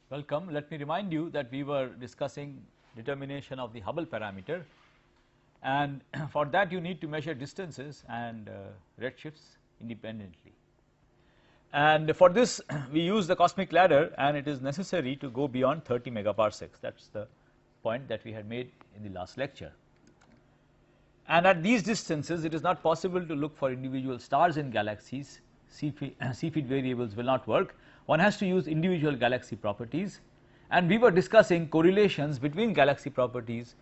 Welcome. Let me remind you that we were discussing determination of the Hubble parameter, and for that you need to measure distances and redshifts independently. And for this we use the cosmic ladder, and it is necessary to go beyond 30 megaparsecs. That is the point that we had made in the last lecture. And at these distances it is not possible to look for individual stars in galaxies. C-feed variables will not work. One has to use individual galaxy properties, and we were discussing correlations between galaxy properties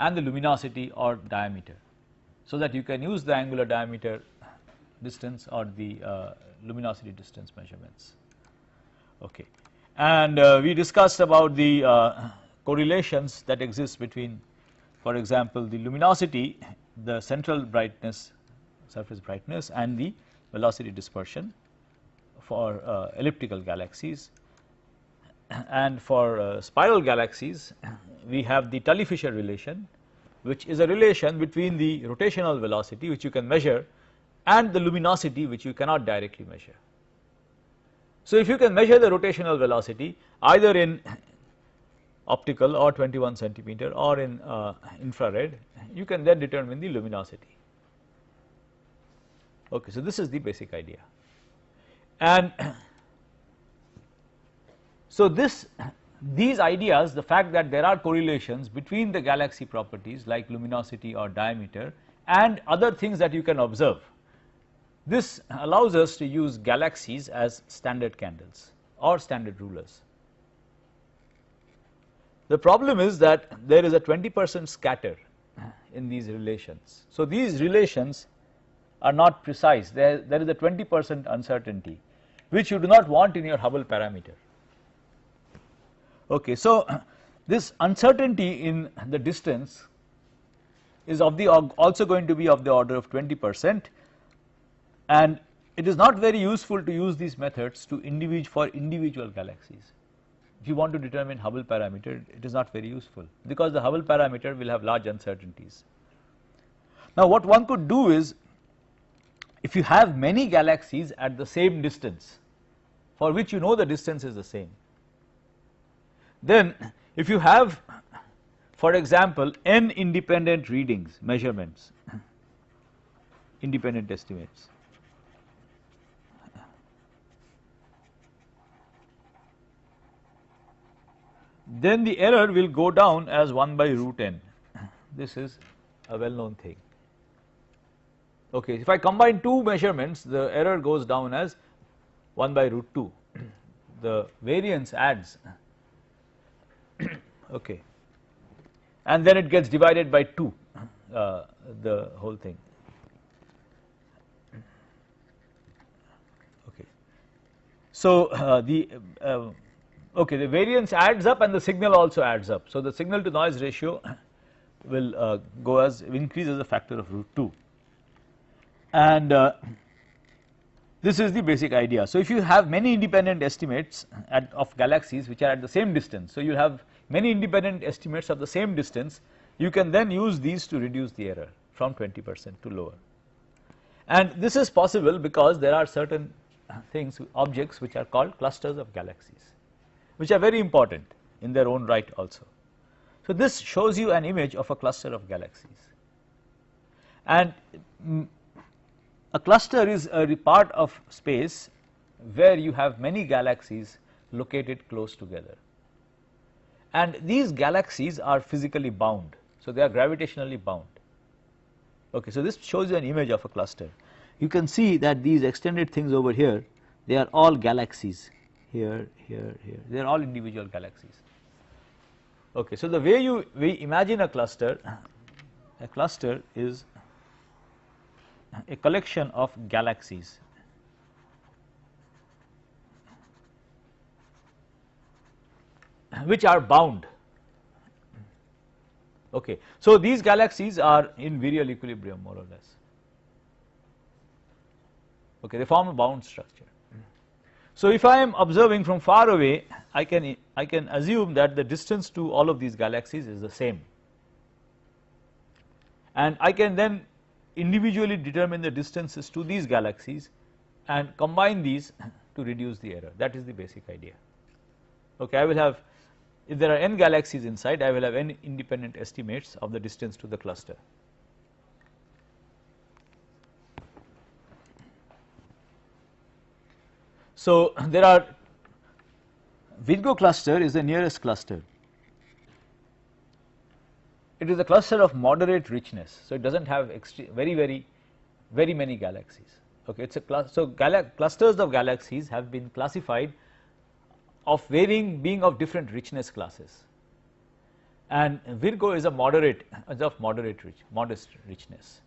and the luminosity or diameter, so that you can use the angular diameter distance or the luminosity distance measurements. Okay. And we discussed about the correlations that exist between, for example, the luminosity, the central brightness, surface brightness, and the velocity dispersion for elliptical galaxies. And for spiral galaxies we have the Tully-Fisher relation, which is a relation between the rotational velocity, which you can measure, and the luminosity, which you cannot directly measure. So if you can measure the rotational velocity either in optical or 21 centimeter or in infrared, you can then determine the luminosity. Okay, so this is the basic idea. And so these ideas, the fact that there are correlations between the galaxy properties like luminosity or diameter and other things that you can observe, this allows us to use galaxies as standard candles or standard rulers. The problem is that there is a 20% scatter in these relations. So these relations are not precise. There is a 20% uncertainty, which you do not want in your Hubble parameter. Okay, so this uncertainty in the distance is also going to be of the order of 20%, and it is not very useful to use these methods for individual galaxies. If you want to determine Hubble parameter, it is not very useful, because the Hubble parameter will have large uncertainties. Now what one could do is, if you have many galaxies at the same distance, for which you know the distance is the same, then if you have, for example, n independent readings, measurements, independent estimates, then the error will go down as 1 by root n. This is a well known thing. Okay, if I combine two measurements, the error goes down as 1 by root 2. The variance adds, okay, and then it gets divided by 2, the whole thing. Okay, so the variance adds up and the signal also adds up. So the signal to noise ratio will increase as a factor of root 2. And this is the basic idea. So if you have many independent estimates of galaxies which are at the same distance, so you have many independent estimates of the same distance, you can then use these to reduce the error from 20% to lower. And this is possible because there are certain objects which are called clusters of galaxies, which are very important in their own right also. So this shows you an image of a cluster of galaxies, and a cluster is a part of space where you have many galaxies located close together, and these galaxies are physically bound, so they are gravitationally bound. Okay, so this shows you an image of a cluster. You can see that these extended things over here, they are all galaxies, here, here, here, they are all individual galaxies. Okay, so the way we imagine a cluster is a collection of galaxies which are bound. Okay, so these galaxies are in virial equilibrium more or less. Okay, they form a bound structure. So if I am observing from far away, I can assume that the distance to all of these galaxies is the same, and I can then individually determine the distances to these galaxies and combine these to reduce the error. That is the basic idea. Okay, I will have, if there are n galaxies inside, I will have n independent estimates of the distance to the cluster. So there are, Virgo cluster is the nearest cluster. It is a cluster of moderate richness, so it does not have very many galaxies. Okay, it's a so clusters of galaxies have been classified of varying, being of different richness classes, and Virgo is a moderate, modest richness.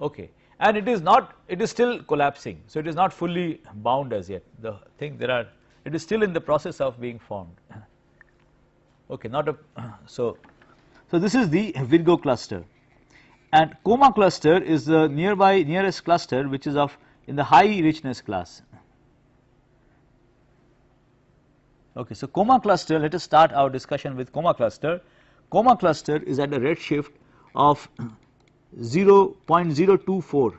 Okay, and it is not, it is still collapsing, so it is not fully bound as yet. The thing, there are, it is still in the process of being formed. Okay, not a, so this is the Virgo cluster, and Coma cluster is the nearest cluster which is of in the high richness class. Okay, so Coma cluster, let us start our discussion with Coma cluster. Coma cluster is at a redshift of 0.024,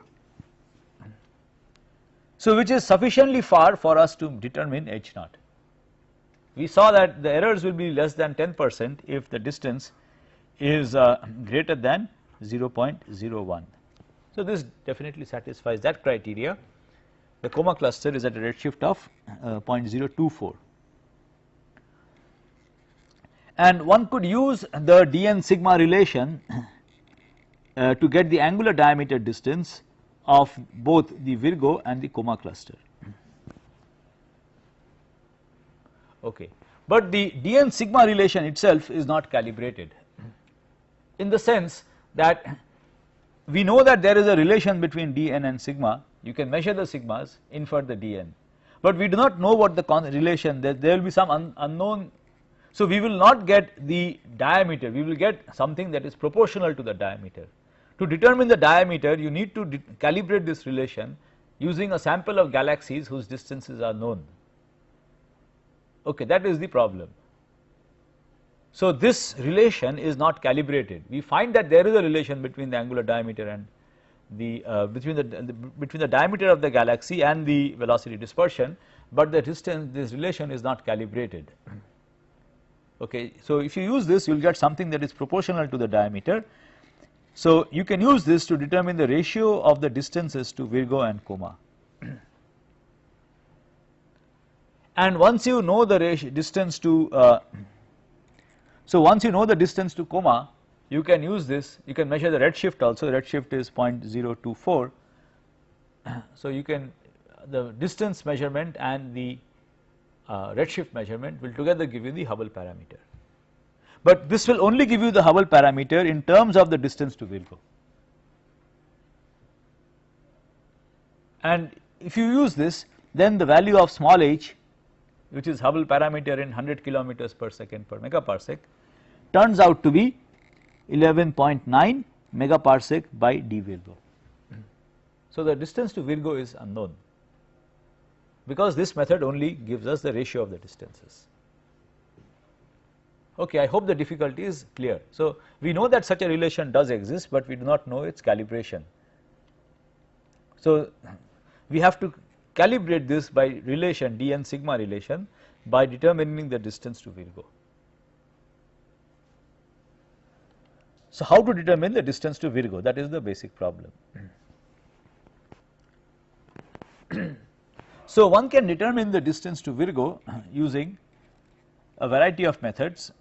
so which is sufficiently far for us to determine H naught. We saw that the errors will be less than 10% if the distance is greater than 0.01. So this definitely satisfies that criteria. The Coma cluster is at a redshift of 0.024, and one could use the dn sigma relation to get the angular diameter distance of both the Virgo and the Coma cluster. Okay, but the dn sigma relation itself is not calibrated, in the sense that we know that there is a relation between dn and sigma. You can measure the sigmas, infer the dn, but we do not know what the relation, that there will be some unknown. So we will not get the diameter, we will get something that is proportional to the diameter. To determine the diameter, you need to calibrate this relation using a sample of galaxies whose distances are known. Okay, that is the problem. So this relation is not calibrated. We find that there is a relation between the angular diameter and the between the diameter of the galaxy and the velocity dispersion, but the distance, this relation is not calibrated. Okay, so if you use this, you will get something that is proportional to the diameter. So you can use this to determine the ratio of the distances to Virgo and Coma. And once you know the distance to so once you know the distance to Coma, you can use this, you can measure the redshift also. The redshift is 0.024. So you can, the distance measurement and the redshift measurement will together give you the Hubble parameter, but this will only give you the Hubble parameter in terms of the distance to Virgo. And if you use this, then the value of small h, which is Hubble parameter in 100 kilometers per second per megaparsec, turns out to be 11.9 megaparsec by d Virgo. So the distance to Virgo is unknown, because this method only gives us the ratio of the distances. Okay, I hope the difficulty is clear. So we know that such a relation does exist, but we do not know its calibration. So we have to calibrate this by relation, dn sigma relation, by determining the distance to Virgo. So how to determine the distance to Virgo? That is the basic problem. So one can determine the distance to Virgo using a variety of methods.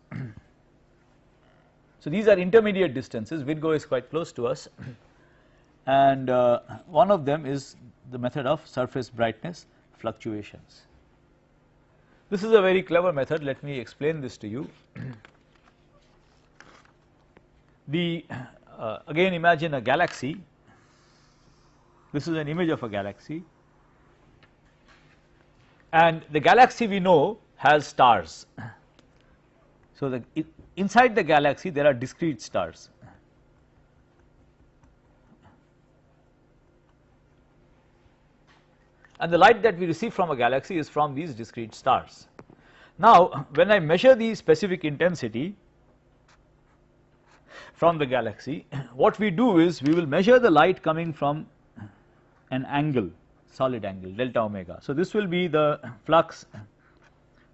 So these are intermediate distances. Virgo is quite close to us, and one of them is the method of surface brightness fluctuations. This is a very clever method. Let me explain this to you. Again, imagine a galaxy. This is an image of a galaxy, and the galaxy we know has stars. So inside the galaxy there are discrete stars. And the light that we receive from a galaxy is from these discrete stars. Now when I measure the specific intensity from the galaxy, what we do is we will measure the light coming from an angle, solid angle, delta omega. So this will be the flux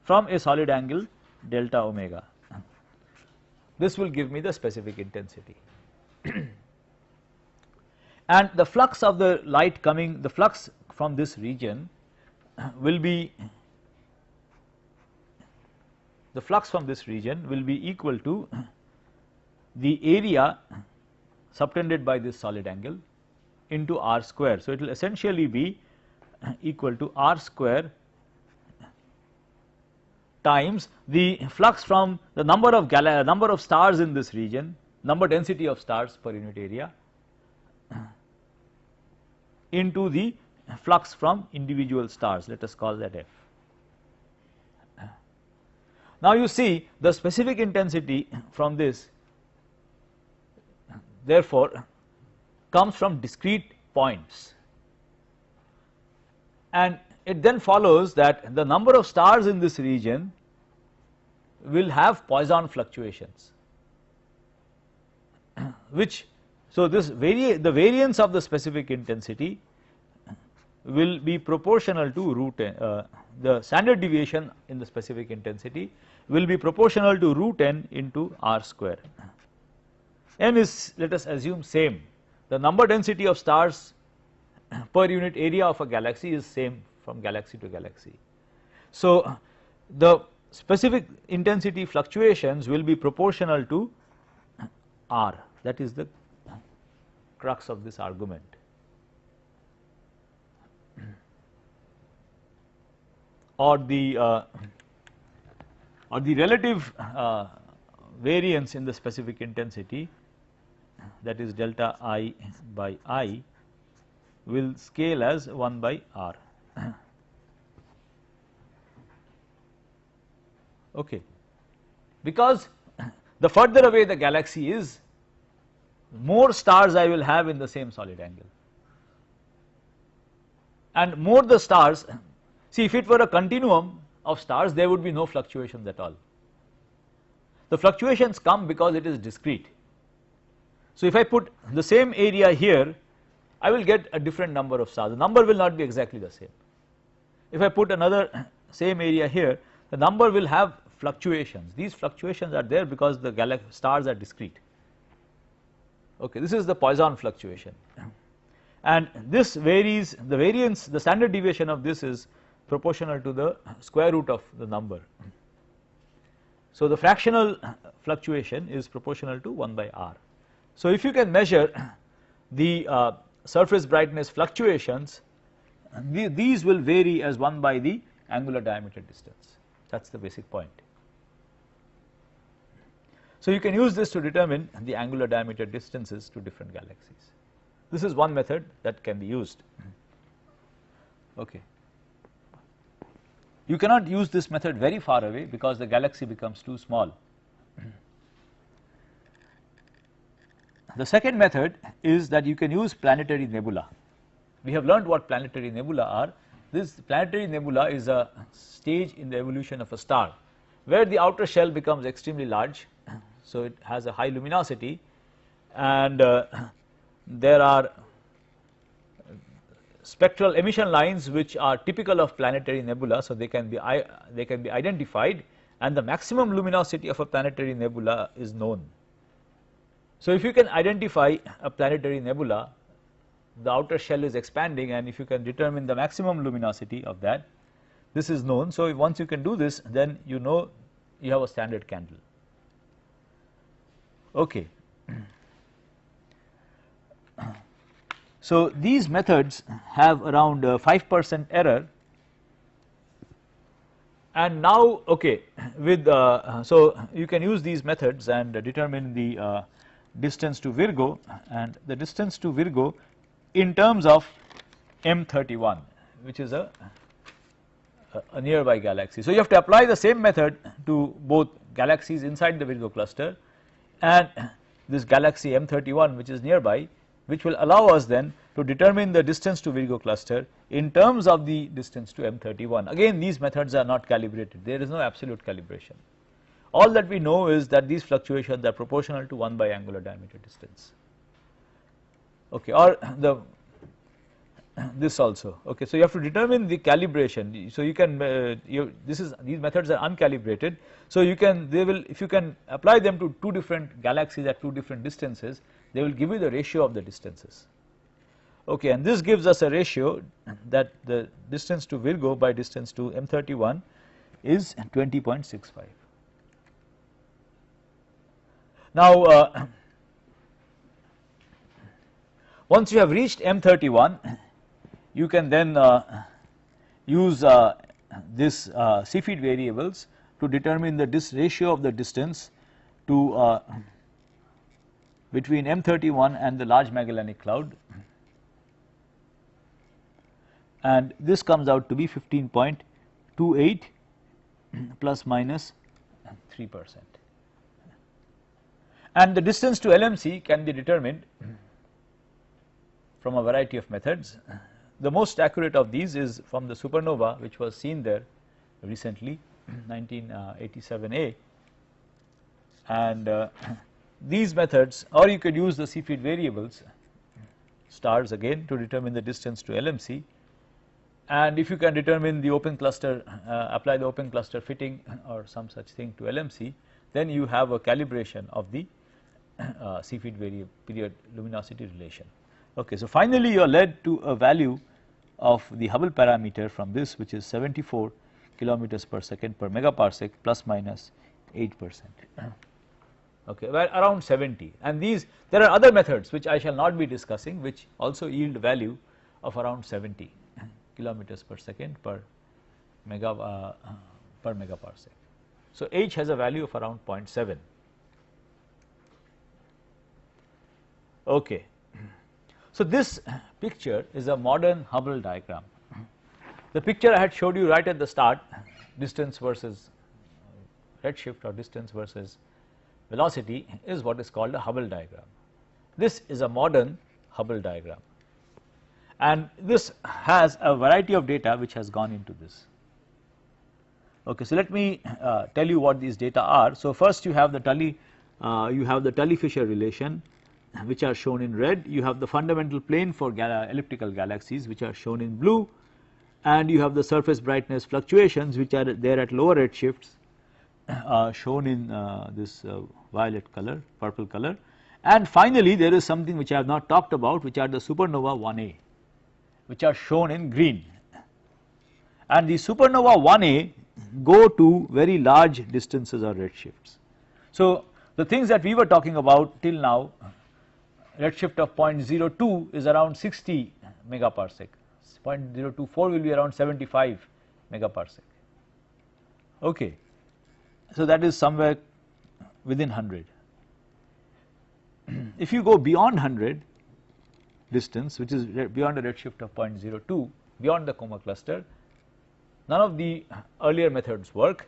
from a solid angle delta omega. This will give me the specific intensity. And the flux of the light coming, the flux from this region will be, the flux from this region will be equal to the area subtended by this solid angle into r square. So, it will essentially be equal to r square times the flux from the number of stars in this region, number density of stars per unit area, into the flux from individual stars, let us call that f. Now, you see the specific intensity from this therefore comes from discrete points, and it then follows that the number of stars in this region will have Poisson fluctuations, which, so this the variance of the specific intensity will be proportional to root n, the standard deviation in the specific intensity will be proportional to root n into r square. N is, let us assume, same, the number density of stars per unit area of a galaxy is same from galaxy to galaxy. So, the specific intensity fluctuations will be proportional to r, that is the crux of this argument. Or the relative variance in the specific intensity, that is delta I by I, will scale as 1 by r. Okay. Because the further away the galaxy is, more stars I will have in the same solid angle, and more the stars. See, if it were a continuum of stars, there would be no fluctuations at all. The fluctuations come because it is discrete. So, if I put the same area here, I will get a different number of stars, the number will not be exactly the same. If I put another same area here, the number will have fluctuations. These fluctuations are there because the stars are discrete. Okay, this is the Poisson fluctuation, and this varies, the variance, the standard deviation of this is proportional to the square root of the number. So, the fractional fluctuation is proportional to 1 by r. So, if you can measure the surface brightness fluctuations, these will vary as 1 by the angular diameter distance, that is the basic point. So, you can use this to determine the angular diameter distances to different galaxies. This is one method that can be used. Okay. You cannot use this method very far away because the galaxy becomes too small. The second method is that you can use planetary nebula. We have learned what planetary nebula are. This planetary nebula is a stage in the evolution of a star where the outer shell becomes extremely large, so it has a high luminosity, and there are spectral emission lines which are typical of planetary nebula, so they can be identified, and the maximum luminosity of a planetary nebula is known. So, if you can identify a planetary nebula, the outer shell is expanding, and if you can determine the maximum luminosity of that, this is known. So, once you can do this, then you know you have a standard candle. Okay. So, these methods have around 5% error, and now, okay, with so you can use these methods and determine the distance to Virgo, and the distance to Virgo in terms of M31, which is a nearby galaxy. So, you have to apply the same method to both galaxies inside the Virgo cluster and this galaxy M31 which is nearby, which will allow us then to determine the distance to Virgo cluster in terms of the distance to M31. Again, these methods are not calibrated, there is no absolute calibration. All that we know is that these fluctuations are proportional to 1 by angular diameter distance. Okay, or this also. Okay, so you have to determine the calibration. So you can these methods are uncalibrated. So you can if you can apply them to two different galaxies at two different distances, they will give you the ratio of the distances. Okay, and this gives us a ratio that the distance to Virgo by distance to M31 is 20.65. Now once you have reached M31, you can then use this C-feed variables to determine the ratio of the distance to between M31 and the Large Magellanic Cloud, and this comes out to be 15.28 plus minus 3%. And the distance to LMC can be determined from a variety of methods. The most accurate of these is from the supernova which was seen there recently, 1987A, and these methods, or you could use the C-feed variables stars again to determine the distance to LMC, and if you can determine the open cluster, apply the open cluster fitting or some such thing to LMC, then you have a calibration of the C-feed period luminosity relation. Okay, so finally you are led to a value of the Hubble parameter from this, which is 74 kilometers per second per megaparsec plus minus 8%. Okay, well, around 70, and these there are other methods which I shall not be discussing, which also yield value of around 70 kilometers per second per megaparsec. So H has a value of around 0.7. Okay. So this picture is a modern Hubble diagram. The picture I had showed you right at the start, distance versus redshift or distance versus velocity, is what is called a Hubble diagram. This is a modern Hubble diagram, and this has a variety of data which has gone into this. Okay, so let me tell you what these data are. So first you have the Tully-Fisher relation, which are shown in red. You have the fundamental plane for elliptical galaxies, which are shown in blue, and you have the surface brightness fluctuations, which are there at lower redshifts, shown in this violet color, purple color, and finally there is something which I have not talked about, which are the supernova 1A, which are shown in green, and the supernova 1A go to very large distances or redshifts. So the things that we were talking about till now, redshift of 0.02 is around 60 megaparsec, 0.024 will be around 75 megaparsec. Okay, so that is somewhere within 100. If you go beyond 100 distance, which is beyond a redshift of 0.02, beyond the coma cluster, none of the earlier methods work.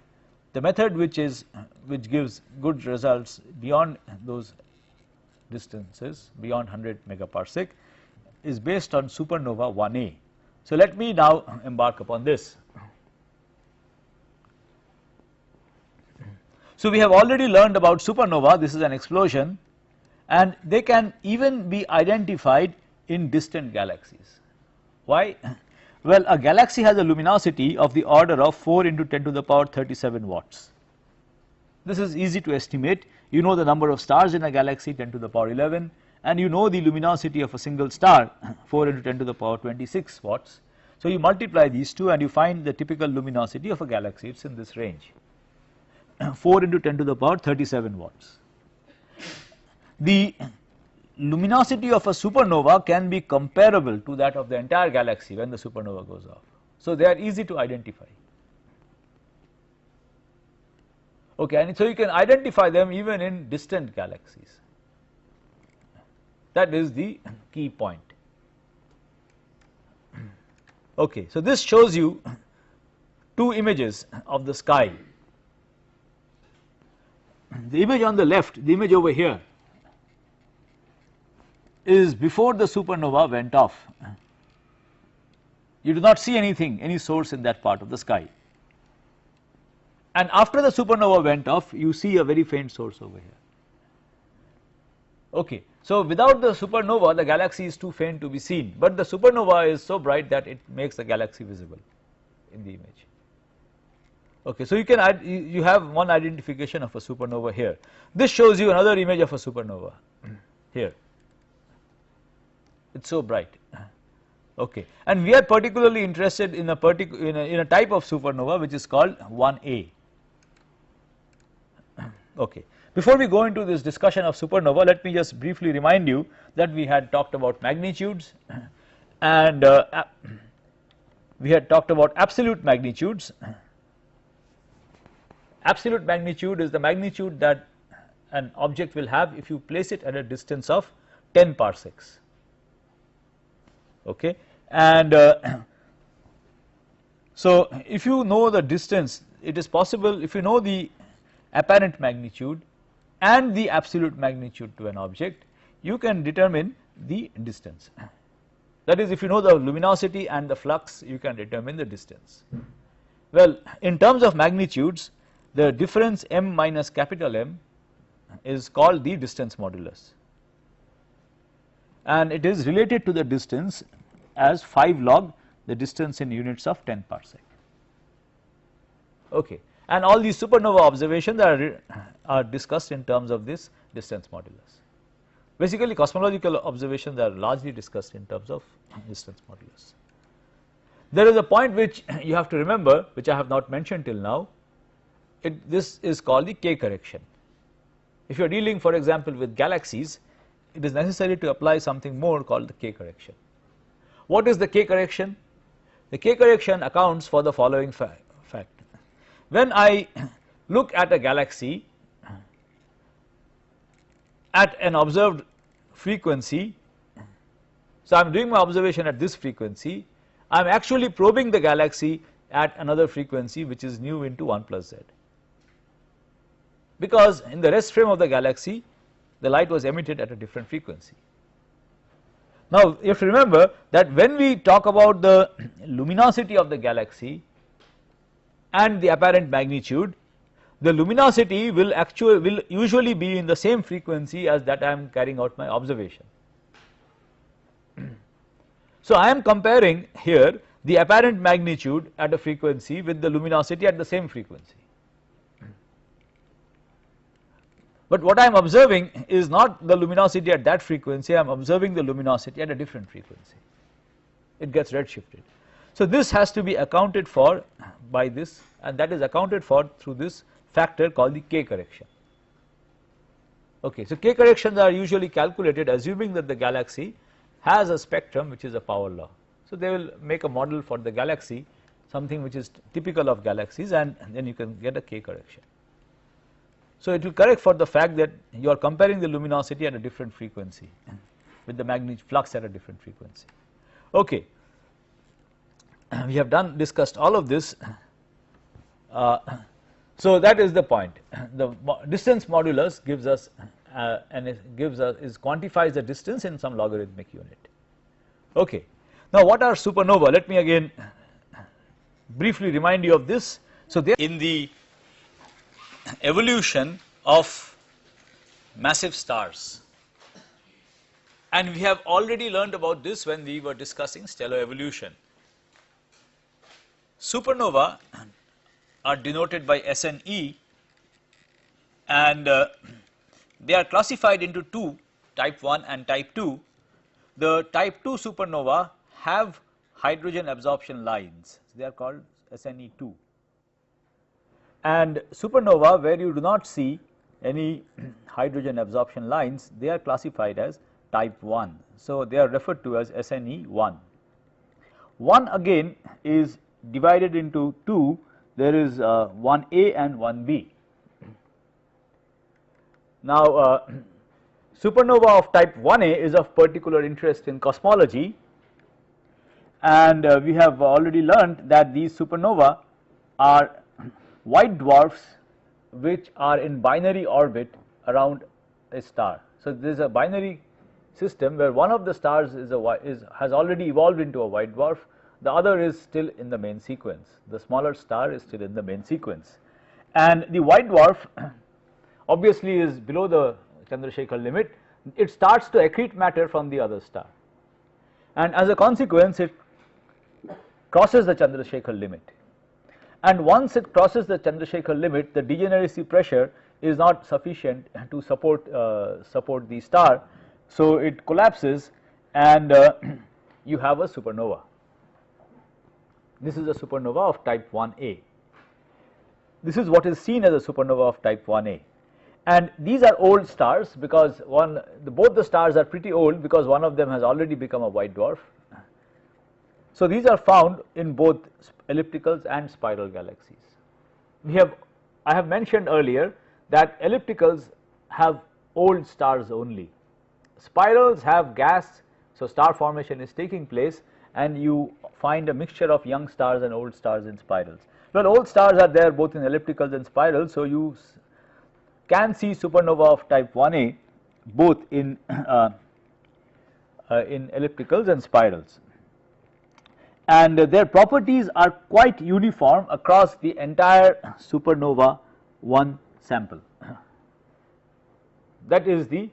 The method which gives good results beyond those distances, beyond 100 megaparsec, is based on supernova 1A. So let me now embark upon this. So we have already learned about supernova. This is an explosion, and they can even be identified in distant galaxies. Why? Well, a galaxy has a luminosity of the order of 4 into 10 to the power 37 watts. This is easy to estimate. You know the number of stars in a galaxy, 10 to the power 11, and you know the luminosity of a single star, 4 into 10 to the power 26 watts. So you multiply these two and you find the typical luminosity of a galaxy. It is in this range, 4 into 10 to the power 37 watts. The luminosity of a supernova can be comparable to that of the entire galaxy when the supernova goes off. So they are easy to identify. Okay, and so you can identify them even in distant galaxies. That is the key point. Okay, so this shows you two images of the sky. The image on the left, the image over here, is before the supernova went off. You do not see anything, any source in that part of the sky. And after the supernova went off, you see a very faint source over here. Okay, So without the supernova the galaxy is too faint to be seen, but the supernova is so bright that it makes the galaxy visible in the image. Okay, so you can you have one identification of a supernova here. This shows you another image of a supernova here. It's so bright. Okay, and we are particularly interested in a type of supernova which is called 1A. Okay. Before we go into this discussion of supernova, let me just briefly remind you that we had talked about magnitudes and we had talked about absolute magnitudes. Absolute magnitude is the magnitude that an object will have if you place it at a distance of 10 parsecs. Okay, and so if you know the distance, it is possible, if you know the apparent magnitude and the absolute magnitude to an object, you can determine the distance. That is, if you know the luminosity and the flux, you can determine the distance. Well, in terms of magnitudes, the difference m minus capital M is called the distance modulus, and it is related to the distance as 5 log the distance in units of 10 parsec. Okay, and all these supernova observations are discussed in terms of this distance modulus. Basically, cosmological observations are largely discussed in terms of distance modulus. There is a point which you have to remember, which I have not mentioned till now. This is called the K correction. If you are dealing, for example, with galaxies, it is necessary to apply something more called the K correction. What is the K correction? The K correction accounts for the following fact. When I look at a galaxy at an observed frequency, so I am doing my observation at this frequency, I am actually probing the galaxy at another frequency which is nu into 1 plus z, because in the rest frame of the galaxy the light was emitted at a different frequency. Now you have to remember that when we talk about the luminosity of the galaxy and the apparent magnitude, the luminosity will usually be in the same frequency as that I am carrying out my observation. So I am comparing here the apparent magnitude at a frequency with the luminosity at the same frequency. But what I am observing is not the luminosity at that frequency, I am observing the luminosity at a different frequency. It gets redshifted. So this has to be accounted for by this, and that is accounted for through this factor called the K correction. Okay, so K corrections are usually calculated assuming that the galaxy has a spectrum which is a power law. So they will make a model for the galaxy, something which is typical of galaxies, and then you can get a K correction. So it will correct for the fact that you are comparing the luminosity at a different frequency with the magnitude flux at a different frequency. Okay, we have discussed all of this. So that is the point. The distance modulus gives us quantifies the distance in some logarithmic unit. Okay, now what are supernova? Let me again briefly remind you of this. So they in the evolution of massive stars, and we have already learned about this when we were discussing stellar evolution. Supernova are denoted by SNE, and they are classified into two, type 1 and type 2. The type 2 supernova have hydrogen absorption lines, they are called SNE2. And supernova where you do not see any hydrogen absorption lines, they are classified as type 1. So they are referred to as SNE1. 1 again is divided into 2, there is 1A and 1B. Now supernova of type 1A is of particular interest in cosmology, and we have already learned that these supernova are white dwarfs which are in binary orbit around a star. So there is a binary system where one of the stars has already evolved into a white dwarf, the other is still in the main sequence, the smaller star is still in the main sequence, and the white dwarf obviously is below the Chandrasekhar limit. it starts to accrete matter from the other star, and as a consequence it crosses the Chandrasekhar limit, and once it crosses the Chandrasekhar limit, the degeneracy pressure is not sufficient to support the star, so it collapses and you have a supernova. This is a supernova of type 1a. This is what is seen as a supernova of type 1a, and these are old stars because both the stars are pretty old because one of them has already become a white dwarf. So these are found in both ellipticals and spiral galaxies. I have mentioned earlier that ellipticals have old stars only. Spirals have gas, so star formation is taking place and you find a mixture of young stars and old stars in spirals. Well, old stars are there both in ellipticals and spirals, so you can see supernova of type 1a both in ellipticals and spirals, and their properties are quite uniform across the entire supernova 1 sample. That is the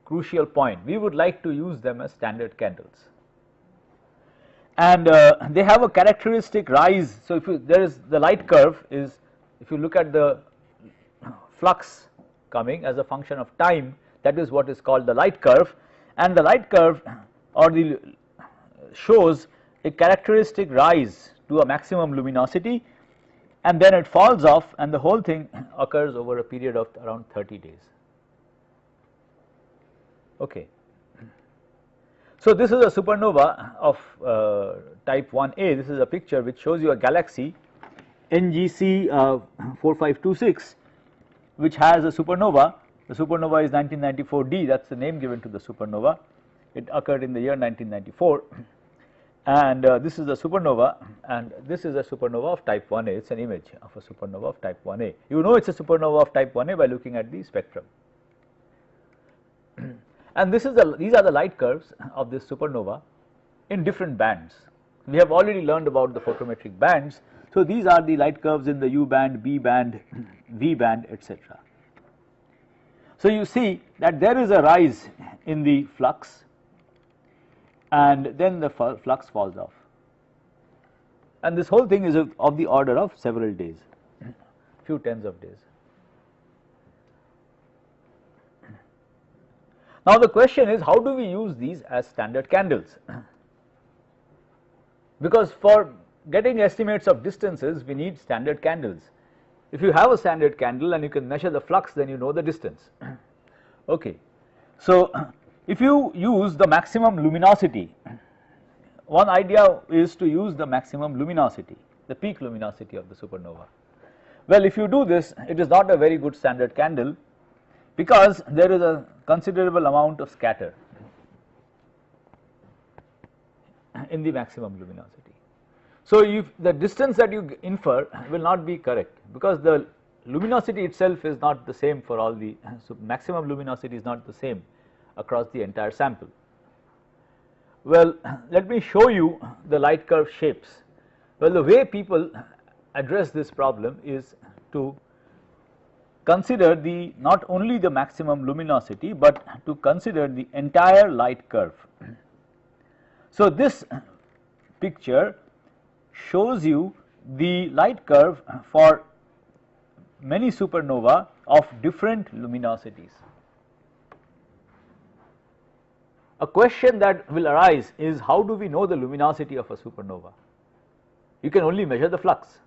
crucial point. We would like to use them as standard candles, and they have a characteristic rise. So if there is the light curve is, if you look at the flux coming as a function of time, that is what is called the light curve, and the light curve shows a characteristic rise to a maximum luminosity, and then it falls off, and the whole thing occurs over a period of around 30 days. Okay. So this is a supernova of type 1a. This is a picture which shows you a galaxy NGC 4526, which has a supernova. The supernova is 1994D, that is the name given to the supernova. It occurred in the year 1994, and this is a supernova, and this is a supernova of type 1a. It is an image of a supernova of type 1a. You know it is a supernova of type 1a by looking at the spectrum. And these are the light curves of this supernova in different bands. We have already learned about the photometric bands. So these are the light curves in the U band, B band, V band, etc. So you see that there is a rise in the flux, and then the flux falls off, and this whole thing is of the order of several days, few tens of days. Now the question is, how do we use these as standard candles? Because for getting estimates of distances we need standard candles. If you have a standard candle and you can measure the flux, then you know the distance. Okay. So if you use the maximum luminosity, one idea is to use the maximum luminosity, the peak luminosity of the supernova. Well, if you do this, it is not a very good standard candle because there is a considerable amount of scatter in the maximum luminosity. So if the distance that you infer will not be correct, because the luminosity itself is not the same for all the, so maximum luminosity is not the same across the entire sample. Well, let me show you the light curve shapes. Well, the way people address this problem is to consider not only the maximum luminosity, but to consider the entire light curve. So this picture shows you the light curve for many supernova of different luminosities. A question that will arise is, how do we know the luminosity of a supernova? You can only measure the flux.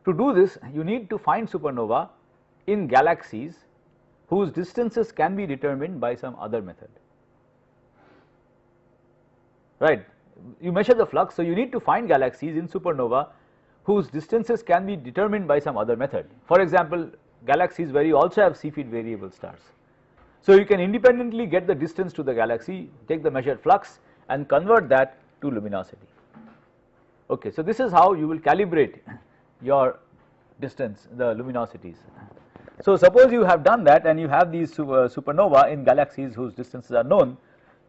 To do this, you need to find supernova in galaxies whose distances can be determined by some other method. Right? You measure the flux, so you need to find galaxies in supernova whose distances can be determined by some other method. For example, galaxies where you also have Cepheid variable stars. So you can independently get the distance to the galaxy, take the measured flux and convert that to luminosity. Okay, so this is how you will calibrate your distance, the luminosities. So suppose you have done that and you have these supernova in galaxies whose distances are known.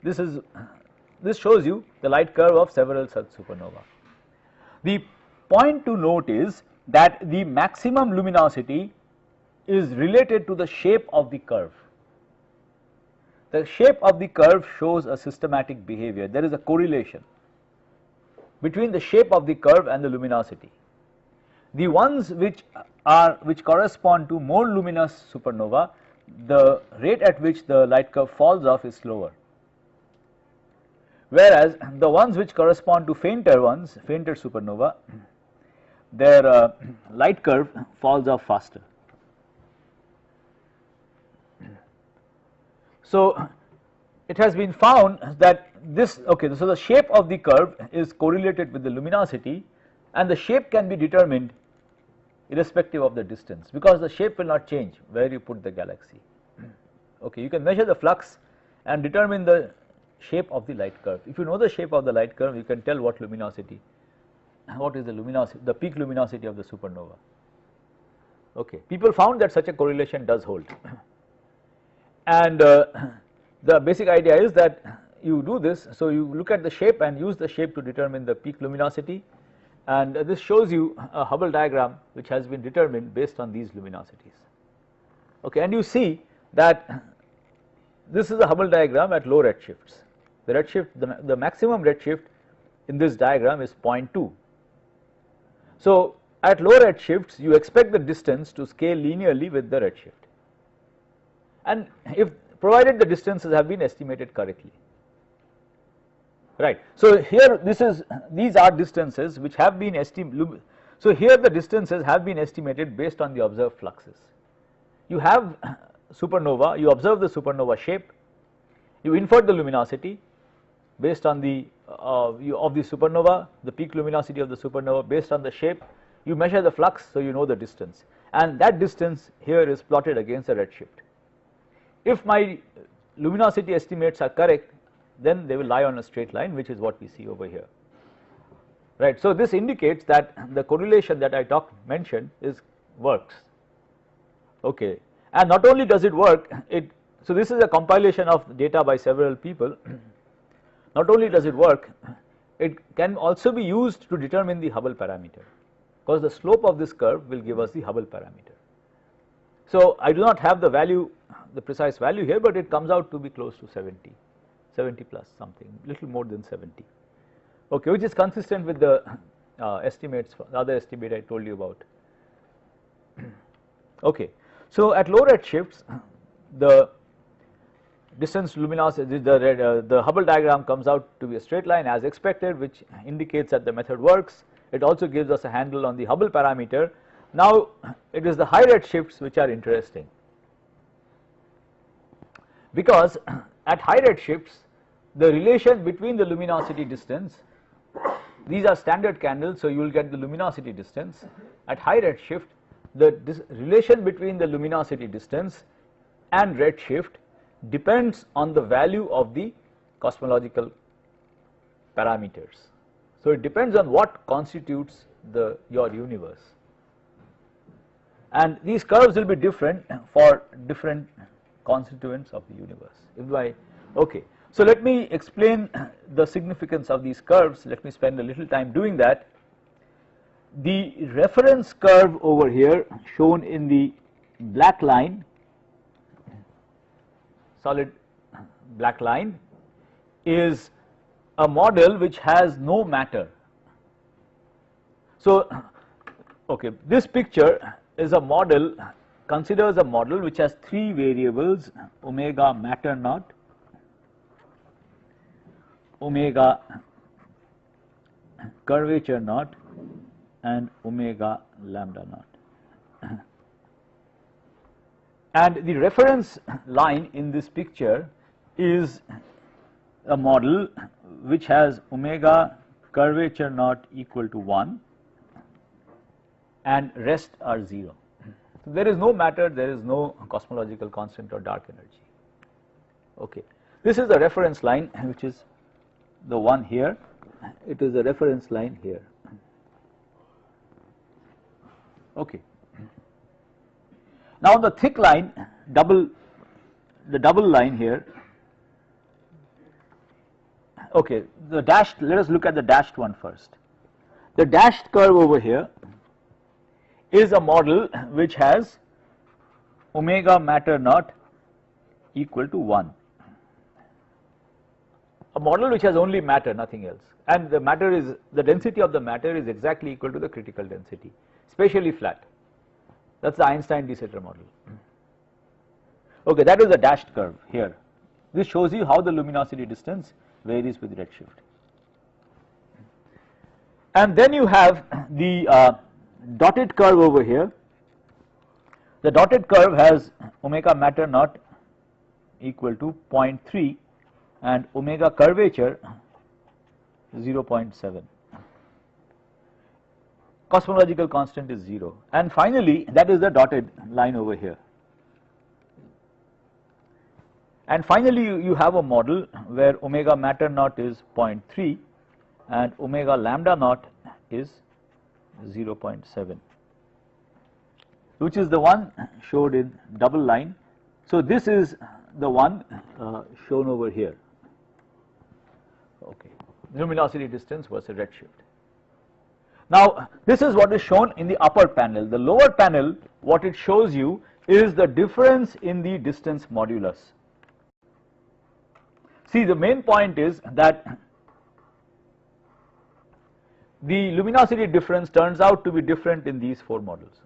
This shows you the light curve of several such supernova. The point to note is that the maximum luminosity is related to the shape of the curve. the shape of the curve shows a systematic behavior. There is a correlation between the shape of the curve and the luminosity. The ones which correspond to more luminous supernova, the rate at which the light curve falls off is slower, whereas the ones which correspond to fainter ones, fainter supernova, their light curve falls off faster. So it has been found that this, okay, so the shape of the curve is correlated with the luminosity, and the shape can be determined irrespective of the distance, because the shape will not change where you put the galaxy. Okay, you can measure the flux and determine the shape of the light curve. If you know the shape of the light curve, you can tell what luminosity, what is the luminosity, the peak luminosity of the supernova. Okay, people found that such a correlation does hold. And the basic idea is that you do this, so you look at the shape and use the shape to determine the peak luminosity, and this shows you a Hubble diagram which has been determined based on these luminosities. Okay, and you see that this is a Hubble diagram at low redshifts. The redshift, the maximum redshift in this diagram is 0.2. So at low redshifts you expect the distance to scale linearly with the redshift, and if provided the distances have been estimated correctly. Right. So here these are distances which have been estimated. So here the distances have been estimated based on the observed fluxes. You have supernova, you observe the supernova shape, you infer the luminosity based on the of the supernova, the peak luminosity of the supernova based on the shape, you measure the flux, so you know the distance, and that distance here is plotted against the redshift. If my luminosity estimates are correct, then they will lie on a straight line, which is what we see over here. Right. So this indicates that the correlation that I mentioned works. Okay, and not only does it work, so this is a compilation of data by several people. Not only does it work, it can also be used to determine the Hubble parameter, because the slope of this curve will give us the Hubble parameter. So I do not have the value, the precise value here, but it comes out to be close to 70 plus something, little more than 70. Okay, which is consistent with the estimates, the other estimate I told you about. Okay, so at low redshifts, the distance luminosity, the Hubble diagram comes out to be a straight line as expected, which indicates that the method works. It also gives us a handle on the Hubble parameter. Now it is the high redshifts which are interesting, because at high redshifts the relation between the luminosity distance, these are standard candles, so you will get the luminosity distance. At high redshift, the relation between the luminosity distance and redshift depends on the value of the cosmological parameters. So it depends on what constitutes your universe, and these curves will be different for different constituents of the universe. Okay, so let me explain the significance of these curves. Let me spend a little time doing that. The reference curve over here, shown in the black line, solid black line, is a model which has no matter. So okay, this picture is a model, considers a model which has three variables: omega matter naught, omega curvature naught, and omega lambda naught. And the reference line in this picture is a model which has omega curvature naught equal to 1 and rest are 0. So there is no matter, there is no cosmological constant or dark energy. Okay, this is the reference line, which is the one here. It is the reference line here. Okay. Now the thick line, the double line here. Okay, the dashed, let us look at the dashed one first. The dashed curve over here is a model which has omega matter naught equal to 1. a model which has only matter, nothing else, and the matter is, the density of the matter is exactly equal to the critical density, spatially flat. That is the Einstein de Sitter model. Okay, that is the dashed curve here. This shows you how the luminosity distance varies with redshift. And then you have the dotted curve over here. The dotted curve has omega matter naught equal to 0.3 and omega curvature 0.7. Cosmological constant is 0, and finally that is the dotted line over here. And finally you have a model where omega matter naught is 0.3 and omega lambda naught is 0.7, which is the one showed in double line. So this is the one shown over here. Okay, luminosity distance versus redshift. Now this is what is shown in the upper panel. The lower panel, what it shows you is the difference in the distance modulus. See, the main point is that the luminosity difference turns out to be different in these four models,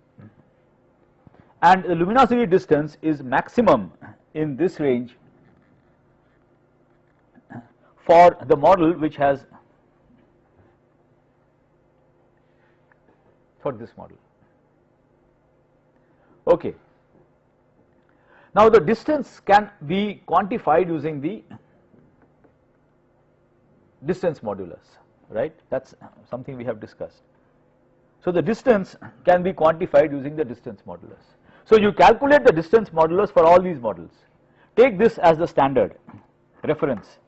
and the luminosity distance is maximum in this range for the model which has, for this model. Okay. Now the distance can be quantified using the distance modulus, right? That is something we have discussed. So the distance can be quantified using the distance modulus. So you calculate the distance modulus for all these models. Take this as the standard reference,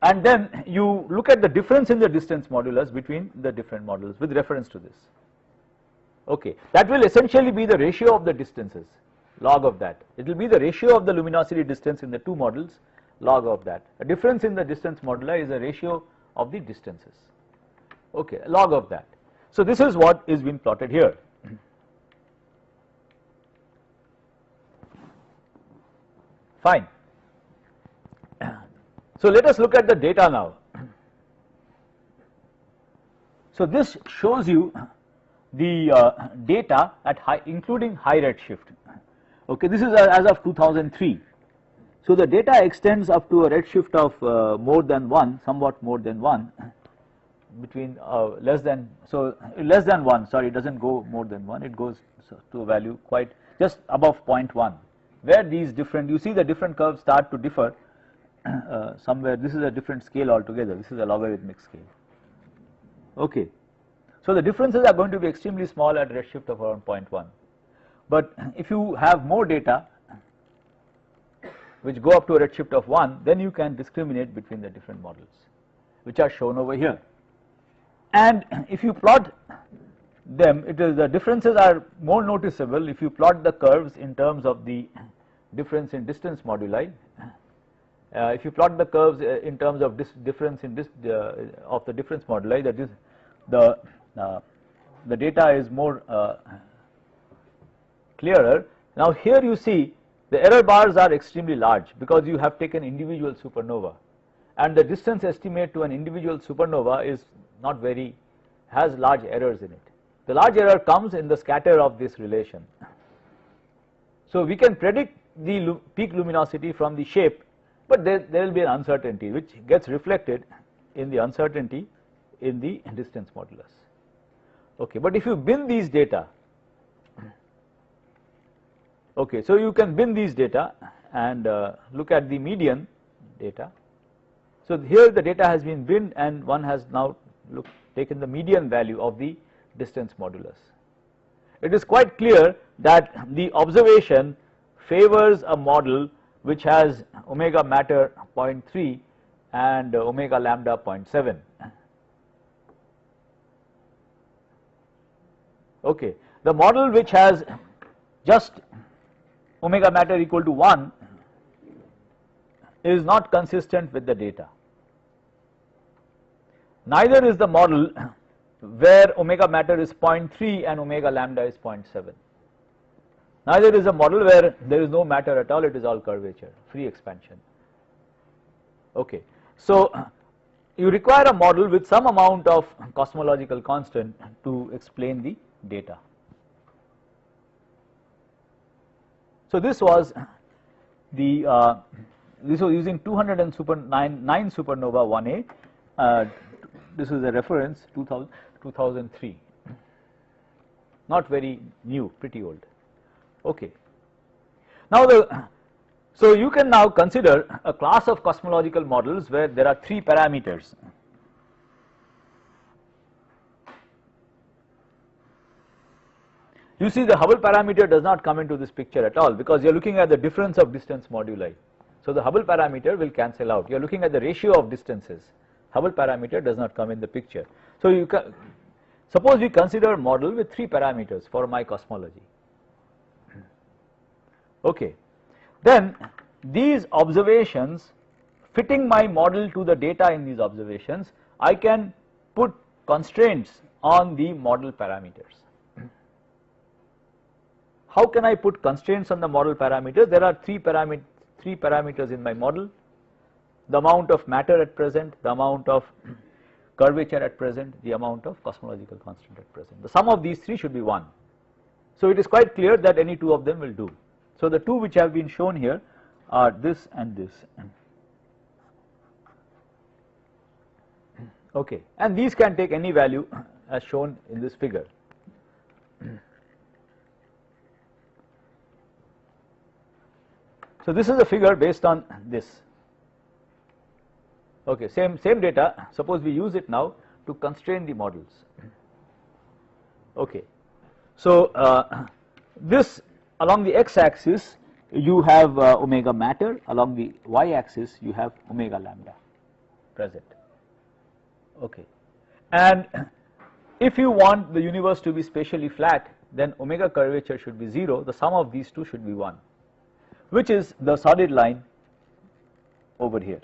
and then you look at the difference in the distance modulus between the different models with reference to this. Okay, that will essentially be the ratio of the distances, log of that. It will be the ratio of the luminosity distance in the two models, log of that. A difference in the distance moduli is a ratio of the distances. Okay, log of that. So this is what is being plotted here. Fine. So let us look at the data now. So this shows you the data at high, including high redshift. Okay, this is as of 2003. So the data extends up to a redshift of more than 1, somewhat more than 1, between less than 1, sorry, it does not go more than 1, it goes to a value quite just above 0.1, where these different, you see the different curves start to differ somewhere. This is a different scale altogether, this is a logarithmic scale. Okay, so the differences are going to be extremely small at redshift of around 0.1, but if you have more data which go up to a redshift of 1, then you can discriminate between the different models which are shown over here. And if you plot them, it is, the differences are more noticeable if you plot the curves in terms of the difference in distance moduli. If you plot the curves in terms of difference in of the difference moduli, that is the data is more clearer. Now here you see the error bars are extremely large because you have taken individual supernova, and the distance estimate to an individual supernova is not very, has large errors in it. The large error comes in the scatter of this relation. So we can predict the peak luminosity from the shape, but there will be an uncertainty which gets reflected in the uncertainty in the distance modulus. Okay, but if you bin these data, okay, so you can bin these data and look at the median data. So here the data has been binned and one has now taken the median value of the distance modulus. It is quite clear that the observation favors a model which has omega matter 0.3 and omega lambda 0.7. Okay, the model which has just omega matter equal to 1 is not consistent with the data. Neither is the model where omega matter is 0.3 and omega lambda is 0.7. Neither is a model where there is no matter at all, it is all curvature, free expansion. Okay. So you require a model with some amount of cosmological constant to explain the data. So this was the this was using 209 supernova 1A. This is a reference 2003. Not very new, pretty old. Okay. Now so you can now consider a class of cosmological models where there are 3 parameters. You see the Hubble parameter does not come into this picture at all because you are looking at the difference of distance moduli. So the Hubble parameter will cancel out. You are looking at the ratio of distances. Hubble parameter does not come in the picture. So you can, suppose we consider a model with 3 parameters for my cosmology. Okay. Then these observations, fitting my model to the data in these observations, I can put constraints on the model parameters. How can I put constraints on the model parameters? There are 3 parameters in my model: the amount of matter at present, the amount of curvature at present, the amount of cosmological constant at present. The sum of these 3 should be 1. So it is quite clear that any 2 of them will do. So the 2 which have been shown here are this and this. Okay, and these can take any value as shown in this figure. So this is a figure based on this. Okay, same data. Suppose we use it now to constrain the models. Okay, so this along the x-axis you have omega matter, along the y-axis you have omega lambda present. Okay, and if you want the universe to be spatially flat, then omega curvature should be 0. The sum of these 2 should be 1, which is the solid line over here.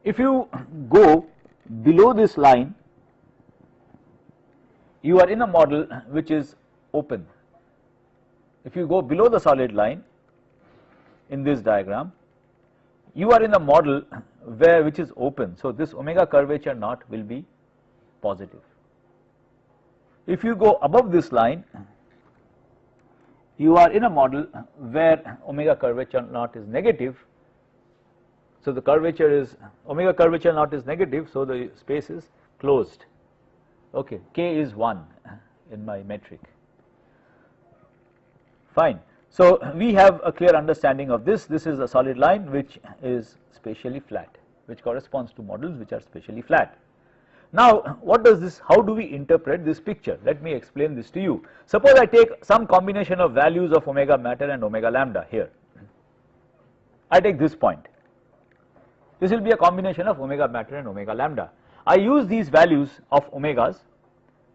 If you go below this line, you are in a model which is open. If you go below the solid line in this diagram, you are in a model which is open. So this omega curvature naught will be positive. If you go above this line, you are in a model where omega curvature naught is negative. So the curvature is omega curvature naught is negative, so the space is closed. Okay, k is 1 in my metric. Fine. So we have a clear understanding of this. This is a solid line which is spatially flat, which corresponds to models which are spatially flat. Now what does this, how do we interpret this picture? Let me explain this to you. Suppose I take some combination of values of omega matter and omega lambda here. I take this point. This will be a combination of omega matter and omega lambda. I use these values of omegas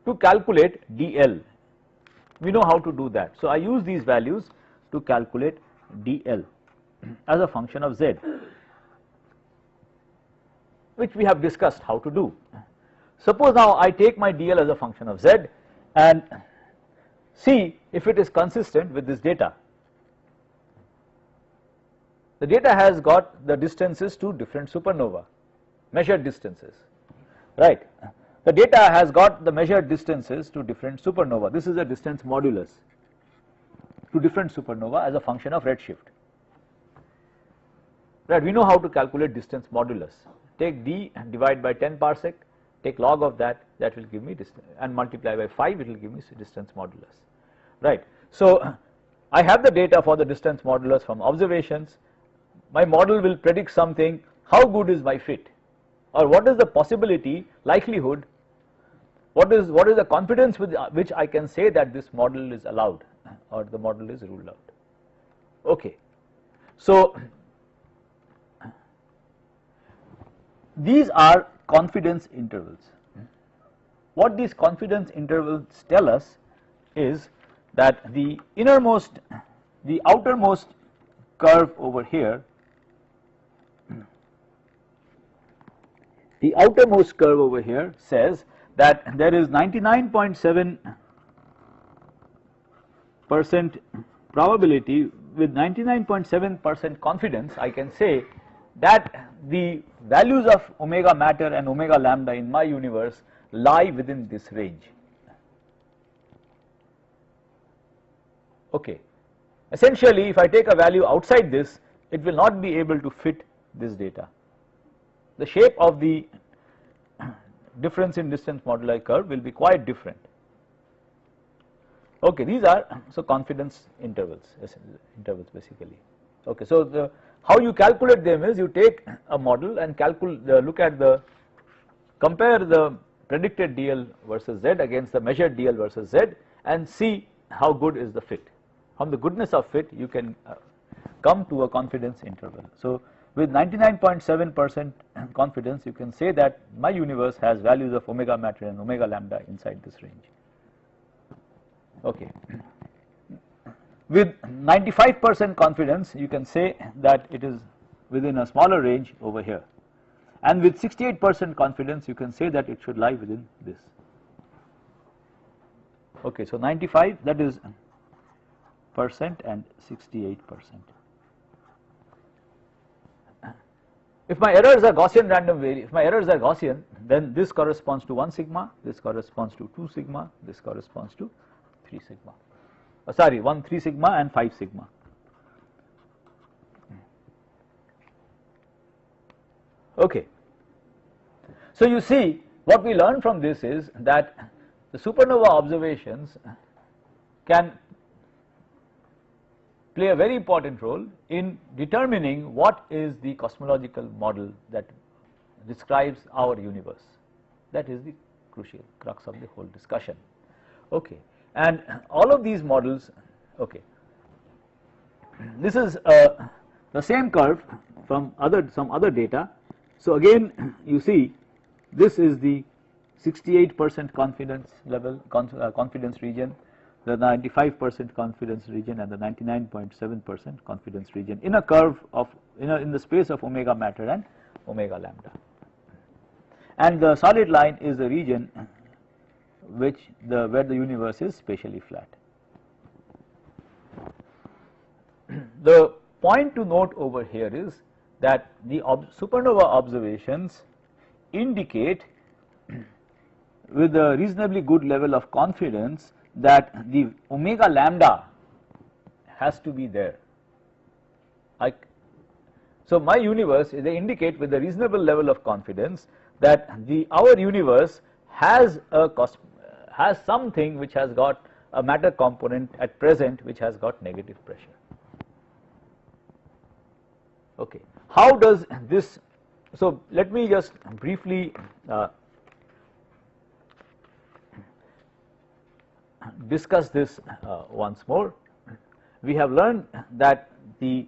to calculate dl. We know how to do that. So I use these values to calculate dl as a function of z, which we have discussed how to do. Suppose now I take my dl as a function of z and see if it is consistent with this data. The data has got the distances to different supernova, measured distances, right. The data has got the measured distances to different supernova. This is a distance modulus to different supernova as a function of redshift. Right, we know how to calculate distance modulus. Take d and divide by 10 parsec, take log of that, that will give me distance, and multiply by 5, it will give me distance modulus. Right. So I have the data for the distance modulus from observations. My model will predict something. How good is my fit, or what is the possibility, likelihood, what is the confidence with which I can say that this model is allowed or the model is ruled out. Okay. So these are confidence intervals. What these confidence intervals tell us is that the outermost curve over here, says that there is 99.7% probability with 99.7% confidence I can say that the values of omega matter and omega lambda in my universe lie within this range. Okay. Essentially, if I take a value outside this, it will not be able to fit this data. The shape of the difference in distance moduli curve will be quite different. Okay, these are so confidence intervals basically. Okay, so how you calculate them is you take a model and look at compare the predicted DL versus Z against the measured DL versus Z and see how good is the fit. From the goodness of fit you can come to a confidence interval. So with 99.7% confidence you can say that my universe has values of omega matter and omega lambda inside this range. Okay. With 95% confidence you can say that it is within a smaller range over here, and with 68% confidence you can say that it should lie within this. Okay, so 95, that is percent, and 68%. If my errors are Gaussian random if my errors are Gaussian, then this corresponds to 1 sigma, this corresponds to 2 sigma, this corresponds to 3 sigma. Sorry, 3 sigma and 5 sigma. Okay. So you see, what we learn from this is that the supernova observations can play a very important role in determining what is the cosmological model that describes our universe. That is the crucial crux of the whole discussion. Okay, and all of these models, okay, this is the same curve from some other data. So again you see this is the 68% confidence level, confidence region, the 95% confidence region, and the 99.7% confidence region in a curve of in the space of omega matter and omega lambda. And the solid line is the region where the universe is spatially flat. The point to note over here is that the supernova observations indicate with a reasonably good level of confidence that the omega lambda has to be there. So my universe, they indicate with a reasonable level of confidence that our universe has something which has got a matter component at present which has got negative pressure. Okay, how does this? So let me just briefly discuss this once more. We have learned that the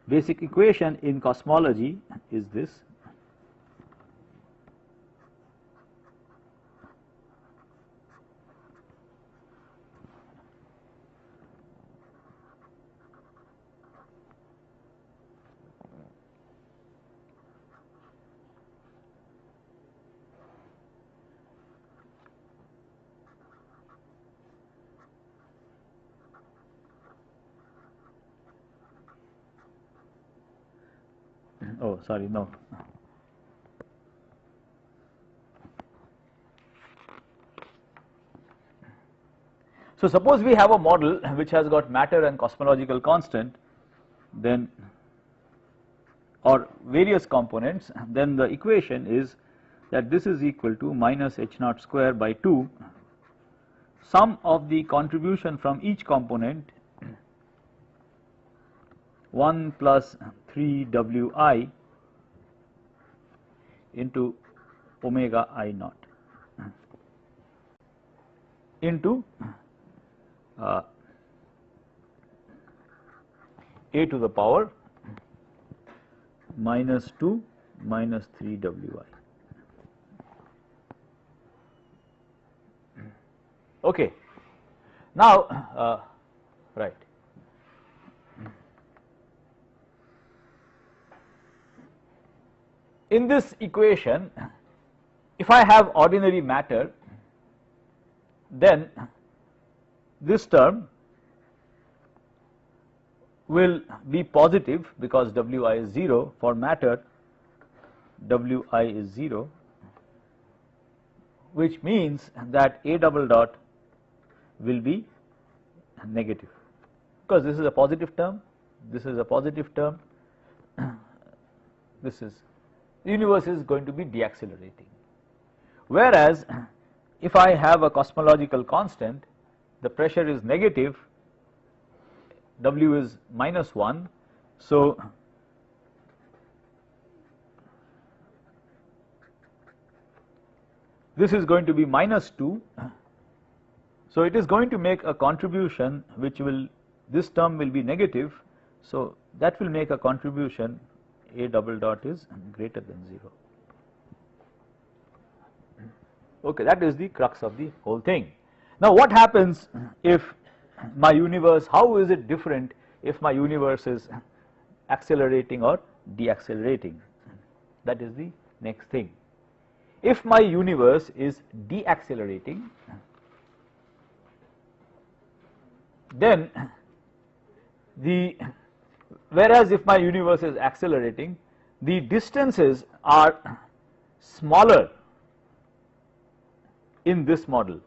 basic equation in cosmology is this. Oh, sorry, no. So suppose we have a model which has got matter and cosmological constant, then or various components, then the equation is that this is equal to minus h naught square by 2 sum of the contribution from each component 1 plus 3 Wi into omega I naught into a to the power minus 2 minus 3 Wi. Okay. Now, right. In this equation, if I have ordinary matter, then this term will be positive because Wi is 0. For matter, Wi is 0, which means that A double dot will be negative, because this is a positive term, this is a positive term, this is, the universe is going to be deaccelerating. Whereas if I have a cosmological constant, the pressure is negative, W is -1, so this is going to be -2, so it is going to make a contribution which will, this term will be negative, so that will make a contribution, A double dot is greater than 0. Okay, that is the crux of the whole thing. Now what happens if my universe, how is it different if my universe is accelerating or deaccelerating? That is the next thing. If my universe is deaccelerating, then whereas if my universe is accelerating, the distances are smaller in this model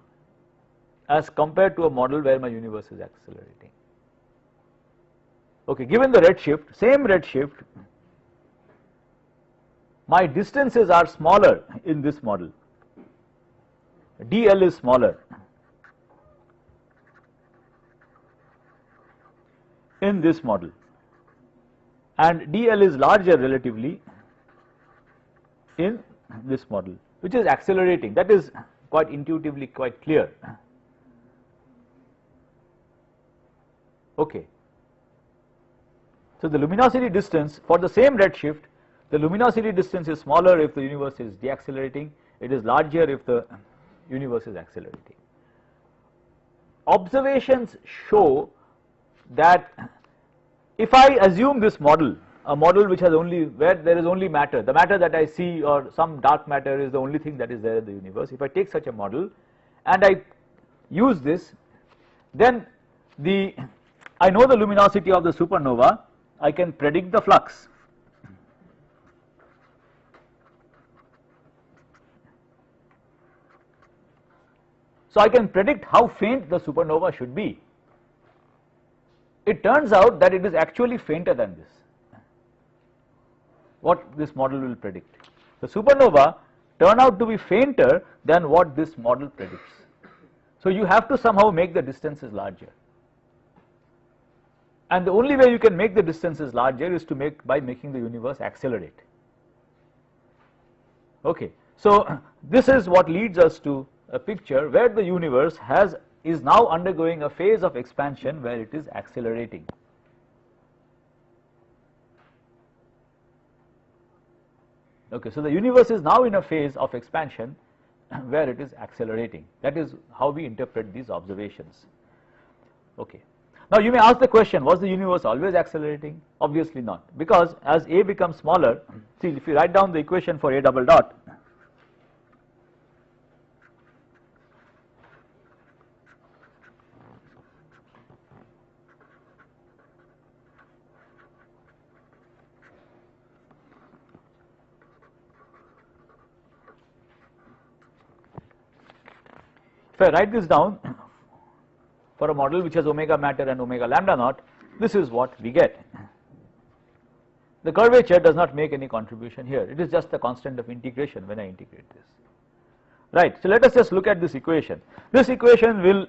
as compared to a model where my universe is accelerating. Okay, given the redshift, same redshift, my distances are smaller in this model. dl is smaller in this model, and dl is larger relatively in this model, which is accelerating. That is quite intuitively quite clear. Okay. So the luminosity distance for the same redshift, the luminosity distance is smaller if the universe is deaccelerating, it is larger if the universe is accelerating. Observations show that if I assume this model, a model which has only, where there is only matter, the matter that I see or some dark matter is the only thing that is there in the universe, if I take such a model and I use this, then I know the luminosity of the supernova, I can predict the flux. So I can predict how faint the supernova should be. It turns out that it is actually fainter than this, what this model will predict. The supernova turn out to be fainter than what this model predicts. So you have to somehow make the distances larger. And the only way you can make the distances larger is to by making the universe accelerate. Okay, so this is what leads us to a picture where the universe is now undergoing a phase of expansion where it is accelerating. Okay, so the universe is now in a phase of expansion where it is accelerating. That is how we interpret these observations. Okay. Now you may ask the question, was the universe always accelerating? Obviously not, because as A becomes smaller, see, if you write down the equation for A double dot, if I write this down for a model which has omega matter and omega lambda naught, this is what we get. The curvature does not make any contribution here, it is just the constant of integration when I integrate this. Right, so let us just look at this equation. This equation will,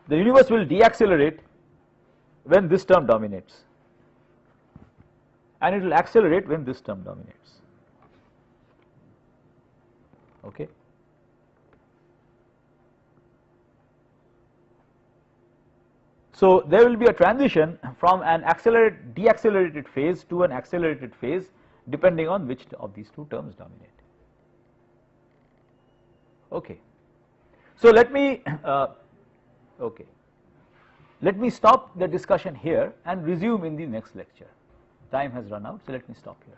the universe will deaccelerate when this term dominates, and it will accelerate when this term dominates. Okay. So there will be a transition from an deaccelerated phase to an accelerated phase depending on which of these two terms dominate. Okay. So let me stop the discussion here and resume in the next lecture. Time has run out, so let me stop here.